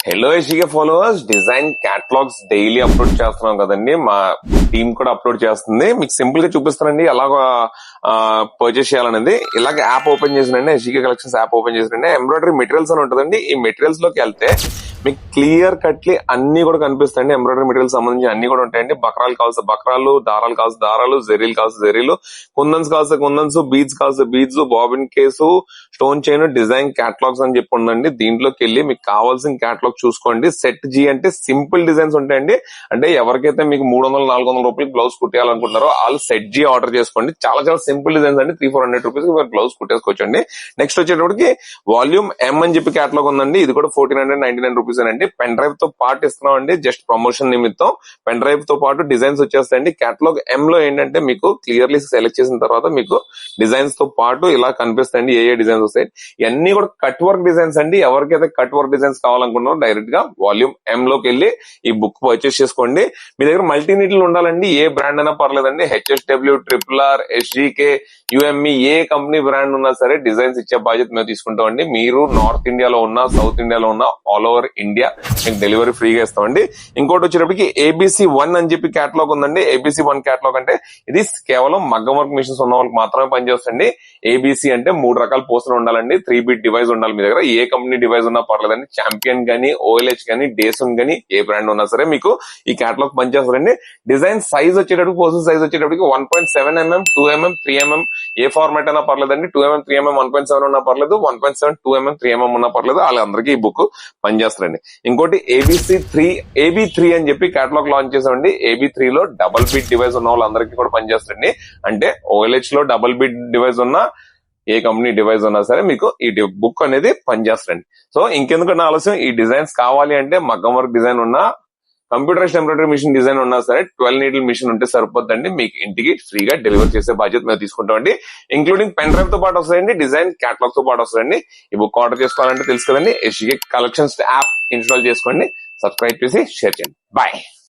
Hello Yashika followers, design catalogues daily upload చేస్తున్నాం కదండి. మా టీం కూడా అప్లోడ్ చేస్తుంది. మీకు సింపుల్ గా చూపిస్తానండి ఎలాగ పర్చేస్ చేయాలనేది. ఇలాగ యాప్ ఓపెన్ చేసినండి, యశిక కలెక్షన్స్ యాప్ ఓపెన్ చేసినండి, ఎంబ్రాయిడరీ మెటీరియల్స్ అని ఉంటుందండి. ఈ మెటీరియల్స్ లోకి వెళ్తే మీకు క్లియర్ కట్లీ అన్ని కూడా కనిపిస్తాయండి. ఎంబ్రాయిడరీ మెటీరియల్ సంబంధించి అన్ని కూడా ఉంటాయండి. బక్రాలు కావాల్సిన బక్రాలు, దారాలు కావాల్సిన దారాలు, జరీలు కావాల్సిన జరీలు, కుందన్స్ కావాల్సిన కుందన్స్, బీడ్స్ కావాల్సిన beads, bobbin case, stone chain, design catalogues అని చెప్పి ఉందండి. దీంట్లోకి వెళ్ళి మీకు కావాల్సిన క్యాటలాగ్ చూసుకోండి. సెట్ జీ అంటే సింపుల్ డిజైన్స్ ఉంటాయండి. అంటే ఎవరికైతే మీకు 300-400 రూపాయలు బ్లౌజ్ కుట్టాలనుకుంటారో వాళ్ళు సెట్ జీ ఆర్డర్ చేసుకోండి. చాలా చాలా సింపుల్ డిజైన్స్ అండి. 300-400 రూపీస్ బ్లౌజ్ కుట్టేసుకోవచ్చండి. నెక్స్ట్ వచ్చేటప్పటికి వాల్యూమ్ ఎం అని చెప్పి క్యాటలాగ్ ఉందండి. ఇది కూడా 1499 రూపీస్ అండి. పెన్ డ్రైవ్ తో పాటు ఇస్తున్నాం అండి, జస్ట్ ప్రమోషన్ నిమిత్తం. పెన్ డ్రైవ్ తో పాటు డిజైన్స్ వచ్చేస్తాయండి. క్యాటలాగ్ ఎం లో ఏంటంటే మీకు క్లియర్లీ సెలెక్ట్ చేసిన తర్వాత మీకు డిజైన్స్ తో పాటు ఇలా కనిపిస్తాయండి. ఏ డిజైన్స్ వస్తాయి ఇవన్నీ కూడా కట్ వర్క్ డిజైన్స్ అండి. ఎవరికైతే కట్ వర్క్ డిజైన్స్ కావాలనుకున్నారో డైరెక్ట్ గా వాల్యూమ్ ఎం లోకి వెళ్ళి ఈ బుక్ పర్చేస్ చేసుకోండి. మీ దగ్గర మల్టీ నీటిలు ఉండాలండి. ఏ బ్రాండ్ అయినా పర్లేదండి. హెచ్ఎస్డబ్ల్యూ, RRR, ఎస్జీకే, యుఎంఈ, ఏ కంపెనీ బ్రాండ్ ఉన్నా సరే డిజైన్స్ ఇచ్చే బాధ్యత మేము తీసుకుంటాం అండి. మీరు నార్త్ ఇండియాలో ఉన్నా, సౌత్ ఇండియాలో ఉన్నా, ఆల్ ఓవర్ ఇండియా మీకు డెలివరీ ఫ్రీగా ఇస్తామండి. ఇంకోటి వచ్చేటప్పటికి ABC 1 అని చెప్పి క్యాటలాగ్ ఉందండి. ABC 1 క్యాటలాగ్ అంటే ఇది కేవలం మగ్గం వర్క్ మిషన్స్ ఉన్న వాళ్ళకి మాత్రమే పనిచేస్తుంది. ABC అంటే 3 రకాల పోస్టులు ఉండాలండి. 3 బిట్ డివైస్ ఉండాలి మీ దగ్గర. ఏ కంపెనీ డివైస్ ఉన్నా పర్లేదండి. ఛాంపియన్ గానీ, OLH గానీ, డేసన్ గానీ, ఏ బ్రాండ్ ఉన్నా సరే మీకు ఈ క్యాటలాగ్ పనిచేస్తారండి. డిజైన్ సైజ్ వచ్చేటప్పుడు, పోస్టర్ సైజ్ వచ్చేటప్పటికి 1.7mm, 2mm, 3mm, ఏ ఫార్మాట్ అయినా పర్లేదండి. 2mm, 3mm, 1.7 ఉన్నా పర్లేదు, 1.7, 2mm, 3mm ఉన్నా పర్లేదు. వాళ్ళందరికీ ఈ బుక్ పనిచేస్తారండి. ఇంకోటి AB3 అని చెప్పి క్యాటలాగ్ లాంచ్ చేసామండి. AB3 లో డబుల్ బిట్ డివైస్ ఉన్న వాళ్ళందరికీ కూడా పనిచేస్తారండి. అంటే OLH లో డబుల్ బిట్ డివైస్ ఉన్న ఏ కంపెనీ డివైస్ ఉన్నా సరే మీకు ఈ బుక్ అనేది పనిచేస్తారండి. సో ఇంకెందుకన్నా ఆలస్యం, ఈ డిజైన్స్ కావాలి అంటే మగ్గం వర్క్ డిజైన్ ఉన్నా, కంప్యూటరైజ్డ్ ఎంబ్రాయిడరీ మిషన్ డిజైన్ ఉన్నా సరే 12 నీడిల్ మిషన్ ఉంటే సరిపోద్దండి. మీకు ఇంటికి ఫ్రీగా డెలివరీ చేసే బాధ్యత మేము తీసుకుంటామండి. ఇంక్లూడింగ్ పెన్ డ్రైవ్ తో పాటు వస్తాయండి, డిజైన్ క్యాటలాగ్ తో పాటు వస్తాయండి. ఈ బుక్ ఆర్డర్ చేసుకోవాలంటే తెలుసు కదండి, యశిక కలెక్షన్స్ యాప్ ఇన్స్టాల్ చేసుకోండి, సబ్స్క్రైబ్ చేసి షేర్ చేయండి. బాయ్.